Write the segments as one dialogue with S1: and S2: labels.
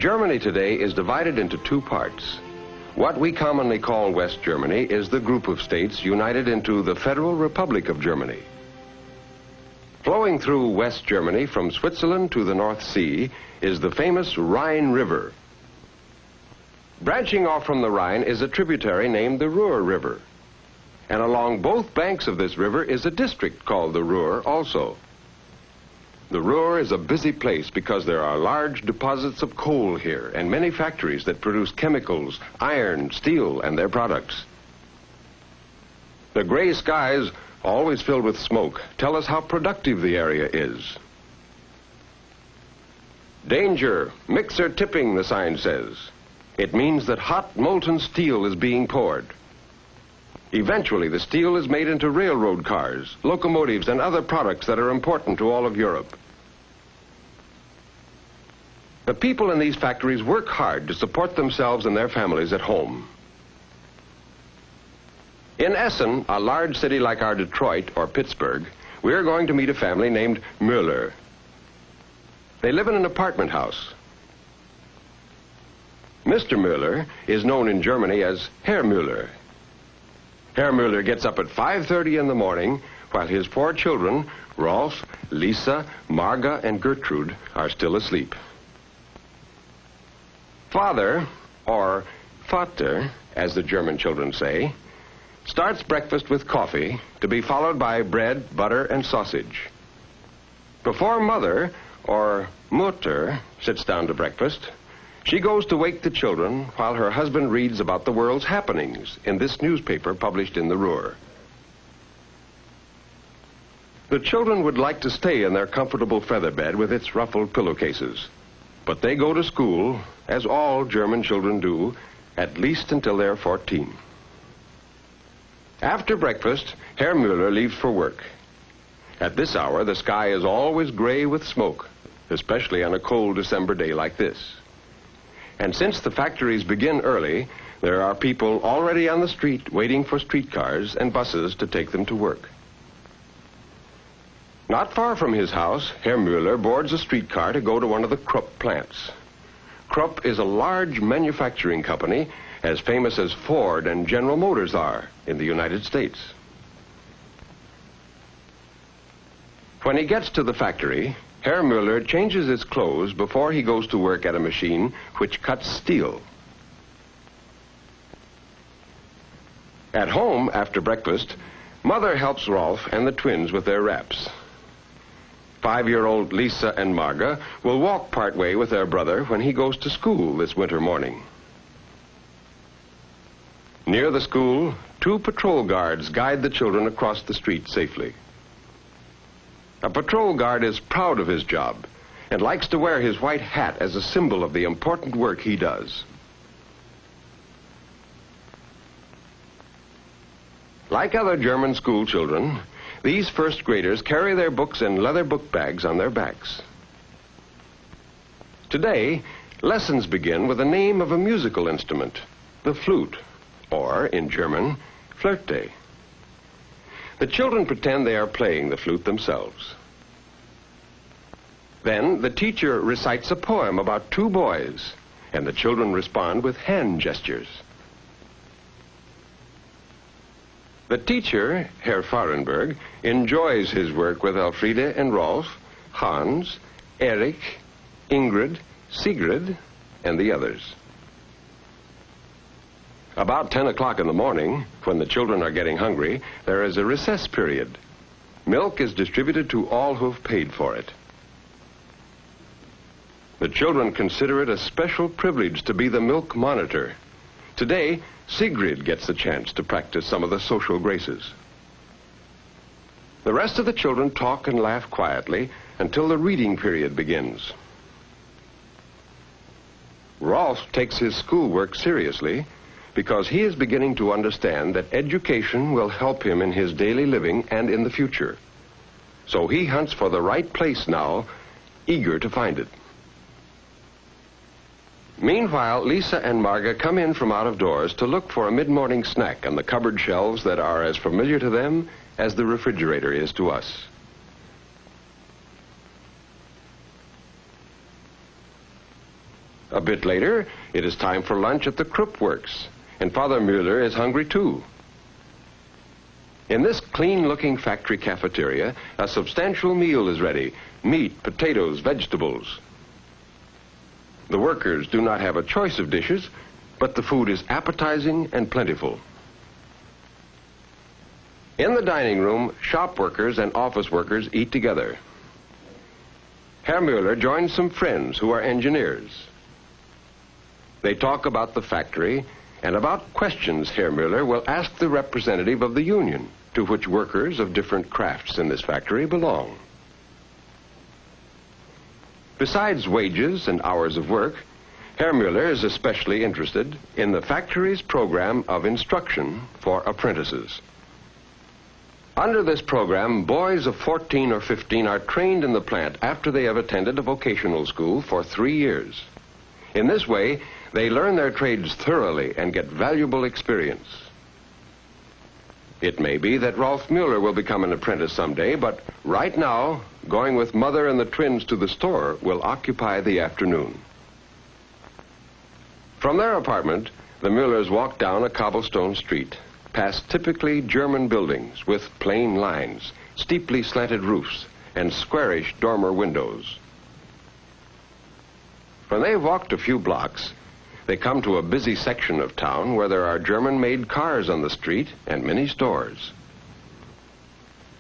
S1: Germany today is divided into two parts. What we commonly call West Germany is the group of states united into the Federal Republic of Germany. Flowing through West Germany from Switzerland to the North Sea is the famous Rhine River. Branching off from the Rhine is a tributary named the Ruhr River. And along both banks of this river is a district called the Ruhr also. The Ruhr is a busy place because there are large deposits of coal here and many factories that produce chemicals, iron, steel, and their products. The gray skies, always filled with smoke, tell us how productive the area is. Danger, mixer tipping, the sign says. It means that hot molten steel is being poured. Eventually, the steel is made into railroad cars, locomotives, and other products that are important to all of Europe. The people in these factories work hard to support themselves and their families at home. In Essen, a large city like our Detroit or Pittsburgh, we're going to meet a family named Müller. They live in an apartment house. Mr. Müller is known in Germany as Herr Müller. Herr Müller gets up at 5:30 in the morning while his 4 children, Rolf, Lisa, Marga, and Gertrude, are still asleep. Father, or Vater, as the German children say, starts breakfast with coffee to be followed by bread, butter, and sausage. Before Mother, or Mutter, sits down to breakfast, she goes to wake the children while her husband reads about the world's happenings in this newspaper published in the Ruhr. The children would like to stay in their comfortable feather bed with its ruffled pillowcases, but they go to school, as all German children do, at least until they're 14. After breakfast, Herr Müller leaves for work. At this hour, the sky is always gray with smoke, especially on a cold December day like this. And since the factories begin early, there are people already on the street waiting for streetcars and buses to take them to work. Not far from his house, Herr Müller boards a streetcar to go to one of the Krupp plants. Krupp is a large manufacturing company as famous as Ford and General Motors are in the United States. When he gets to the factory, Herr Müller changes his clothes before he goes to work at a machine which cuts steel. At home, after breakfast, Mother helps Rolf and the twins with their wraps. 5-year-old Lisa and Marga will walk part way with their brother when he goes to school this winter morning. Near the school, 2 patrol guards guide the children across the street safely. A patrol guard is proud of his job and likes to wear his white hat as a symbol of the important work he does. Like other German school children, these first graders carry their books in leather book bags on their backs. Today, lessons begin with the name of a musical instrument, the flute, or, in German, Flöte. The children pretend they are playing the flute themselves. Then the teacher recites a poem about 2 boys, and the children respond with hand gestures. The teacher, Herr Fahrenberg, enjoys his work with Elfriede and Rolf, Hans, Erich, Ingrid, Sigrid, and the others. About 10 o'clock in the morning, when the children are getting hungry, there is a recess period. Milk is distributed to all who've paid for it. The children consider it a special privilege to be the milk monitor. Today, Sigrid gets the chance to practice some of the social graces. The rest of the children talk and laugh quietly until the reading period begins. Rolf takes his schoolwork seriously because he is beginning to understand that education will help him in his daily living and in the future. So he hunts for the right place now, eager to find it. Meanwhile, Lisa and Marga come in from out of doors to look for a mid-morning snack on the cupboard shelves that are as familiar to them as the refrigerator is to us. A bit later, it is time for lunch at the Krupp Works, and Father Müller is hungry too. In this clean-looking factory cafeteria, a substantial meal is ready: meat, potatoes, vegetables. The workers do not have a choice of dishes, but the food is appetizing and plentiful. In the dining room, shop workers and office workers eat together. Herr Müller joins some friends who are engineers. They talk about the factory and about questions Herr Müller will ask the representative of the union, to which workers of different crafts in this factory belong. Besides wages and hours of work, Herr Müller is especially interested in the factory's program of instruction for apprentices. Under this program, boys of 14 or 15 are trained in the plant after they have attended a vocational school for 3 years. In this way, they learn their trades thoroughly and get valuable experience. It may be that Rolf Müller will become an apprentice someday, but right now, going with Mother and the twins to the store will occupy the afternoon. From their apartment, the Müllers walk down a cobblestone street, past typically German buildings with plain lines, steeply slanted roofs, and squarish dormer windows. When they've walked a few blocks, they come to a busy section of town where there are German-made cars on the street and many stores.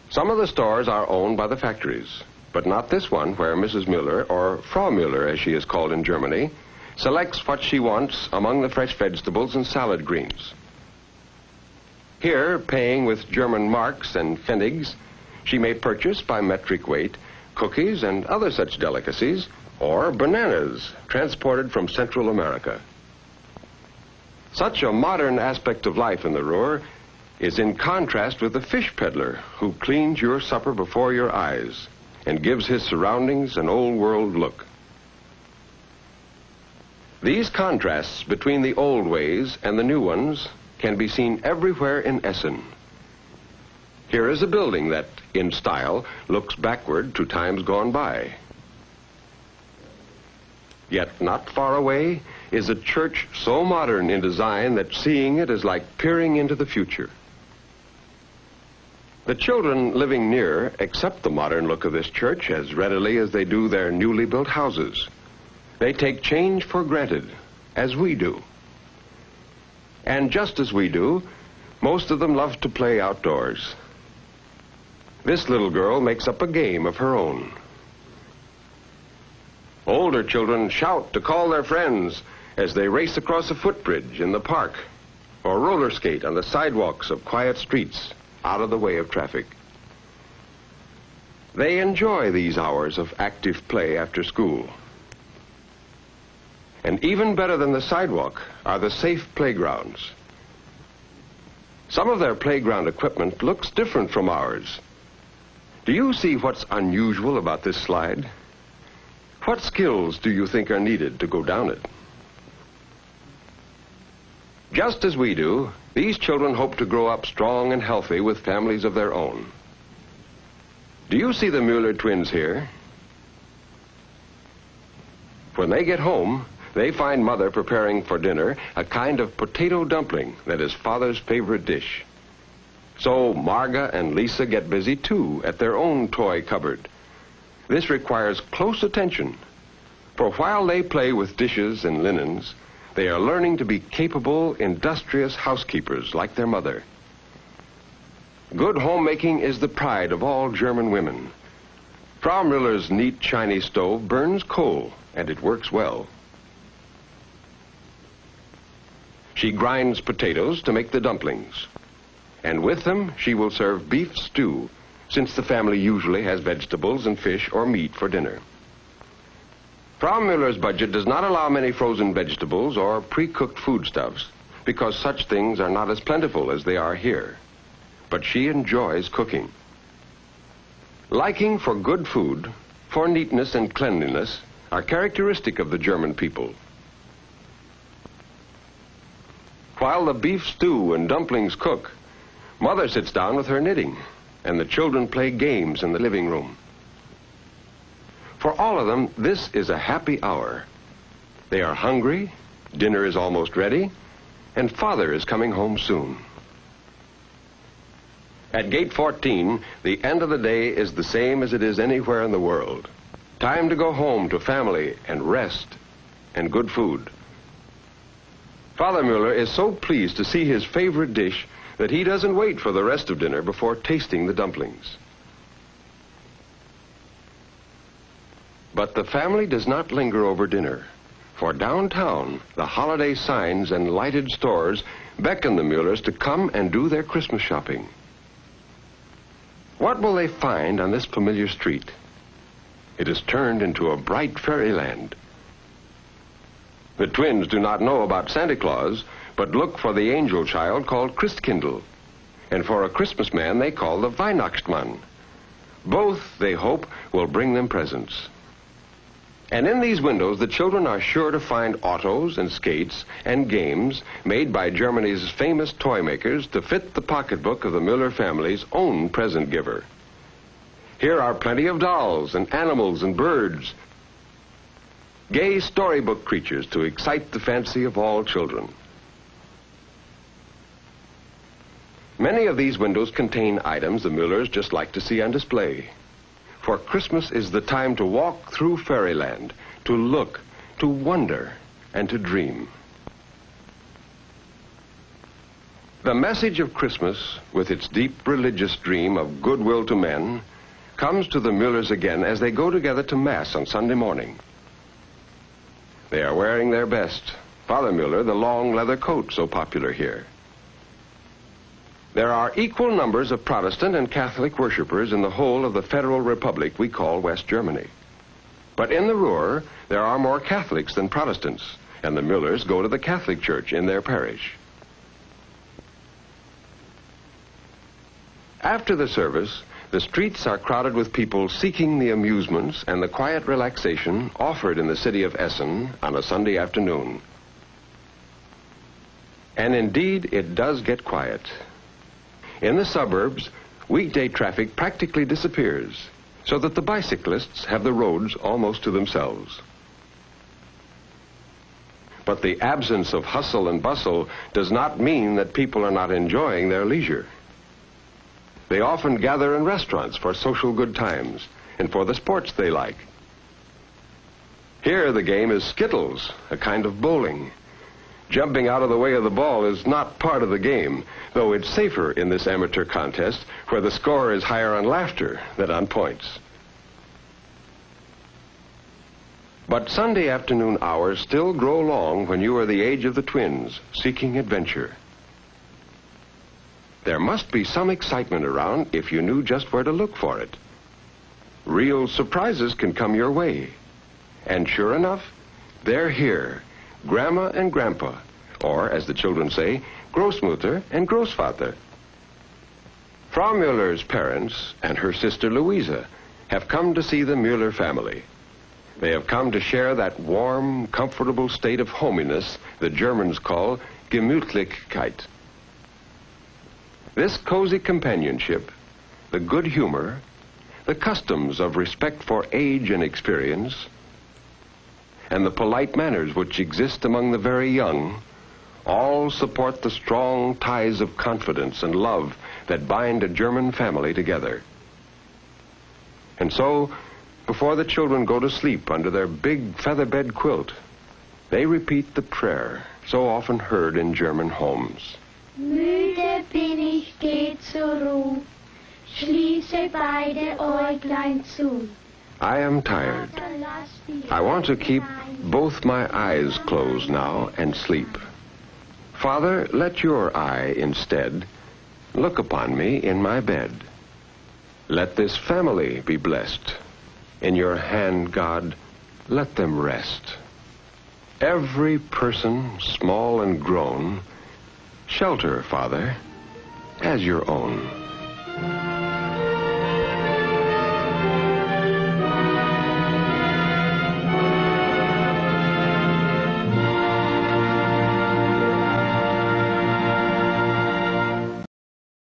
S1: Some of the stores are owned by the factories, but not this one where Mrs. Müller, or Frau Müller as she is called in Germany, selects what she wants among the fresh vegetables and salad greens. Here, paying with German marks and pfennigs, she may purchase by metric weight cookies and other such delicacies, or bananas transported from Central America. Such a modern aspect of life in the Ruhr is in contrast with the fish peddler who cleans your supper before your eyes and gives his surroundings an old-world look. These contrasts between the old ways and the new ones can be seen everywhere in Essen. Here is a building that, in style, looks backward to times gone by. Yet not far away is a church so modern in design that seeing it is like peering into the future. The children living near accept the modern look of this church as readily as they do their newly built houses. They take change for granted, as we do. And just as we do, most of them love to play outdoors. This little girl makes up a game of her own. Older children shout to call their friends as they race across a footbridge in the park or roller skate on the sidewalks of quiet streets out of the way of traffic. They enjoy these hours of active play after school. And even better than the sidewalk are the safe playgrounds. Some of their playground equipment looks different from ours. Do you see what's unusual about this slide? What skills do you think are needed to go down it? Just as we do, these children hope to grow up strong and healthy with families of their own. Do you see the Müller twins here? When they get home, they find Mother preparing for dinner a kind of potato dumpling that is Father's favorite dish. So Marga and Lisa get busy too at their own toy cupboard. This requires close attention, for while they play with dishes and linens, they are learning to be capable, industrious housekeepers like their mother. Good homemaking is the pride of all German women. Frau Müller's neat Chinese stove burns coal, and it works well. She grinds potatoes to make the dumplings, and with them she will serve beef stew, since the family usually has vegetables and fish or meat for dinner. Frau Müller's budget does not allow many frozen vegetables or pre-cooked foodstuffs, because such things are not as plentiful as they are here. But she enjoys cooking. Liking for good food, for neatness and cleanliness, are characteristic of the German people. While the beef stew and dumplings cook, Mother sits down with her knitting, and the children play games in the living room. For all of them, this is a happy hour. They are hungry, dinner is almost ready, and Father is coming home soon. At gate 14, the end of the day is the same as it is anywhere in the world. Time to go home to family and rest and good food. Father Mueller is so pleased to see his favorite dish that he doesn't wait for the rest of dinner before tasting the dumplings. But the family does not linger over dinner, for downtown, the holiday signs and lighted stores beckon the Muellers to come and do their Christmas shopping. What will they find on this familiar street? It is turned into a bright fairyland. The twins do not know about Santa Claus, but look for the angel child called Christkindl, and for a Christmas man they call the Weihnachtsmann. Both, they hope, will bring them presents. And in these windows, the children are sure to find autos and skates and games made by Germany's famous toy makers to fit the pocketbook of the Mueller family's own present giver. Here are plenty of dolls and animals and birds, gay storybook creatures to excite the fancy of all children. Many of these windows contain items the Muellers just like to see on display. For Christmas is the time to walk through fairyland, to look, to wonder, and to dream. The message of Christmas, with its deep religious dream of goodwill to men, comes to the Muellers again as they go together to Mass on Sunday morning. They are wearing their best. Father Mueller, the long leather coat so popular here. There are equal numbers of Protestant and Catholic worshipers in the whole of the federal republic we call West Germany. But in the Ruhr, there are more Catholics than Protestants, and the Muellers go to the Catholic church in their parish. After the service, the streets are crowded with people seeking the amusements and the quiet relaxation offered in the city of Essen on a Sunday afternoon. And indeed, it does get quiet. In the suburbs, weekday traffic practically disappears, so that the bicyclists have the roads almost to themselves. But the absence of hustle and bustle does not mean that people are not enjoying their leisure. They often gather in restaurants for social good times and for the sports they like. Here the game is skittles, a kind of bowling. Jumping out of the way of the ball is not part of the game, though it's safer in this amateur contest where the score is higher on laughter than on points. But Sunday afternoon hours still grow long when you are the age of the twins, seeking adventure. There must be some excitement around if you knew just where to look for it. Real surprises can come your way. And sure enough, they're here. Grandma and Grandpa, or as the children say, Großmutter and Großvater. Frau Mueller's parents and her sister Louisa have come to see the Mueller family. They have come to share that warm, comfortable state of hominess the Germans call Gemütlichkeit. This cozy companionship, the good humor, the customs of respect for age and experience, and the polite manners which exist among the very young, all support the strong ties of confidence and love that bind a German family together. And so, before the children go to sleep under their big feather bed quilt, they repeat the prayer so often heard in German homes.
S2: Müde bin ich, geh zur Ruh, schließe beide Äuglein zu.
S1: I am tired. I want to keep both my eyes closed now and sleep. Father, let your eye instead look upon me in my bed. Let this family be blessed. In your hand, God, let them rest. Every person, small and grown, shelter, Father, as your own.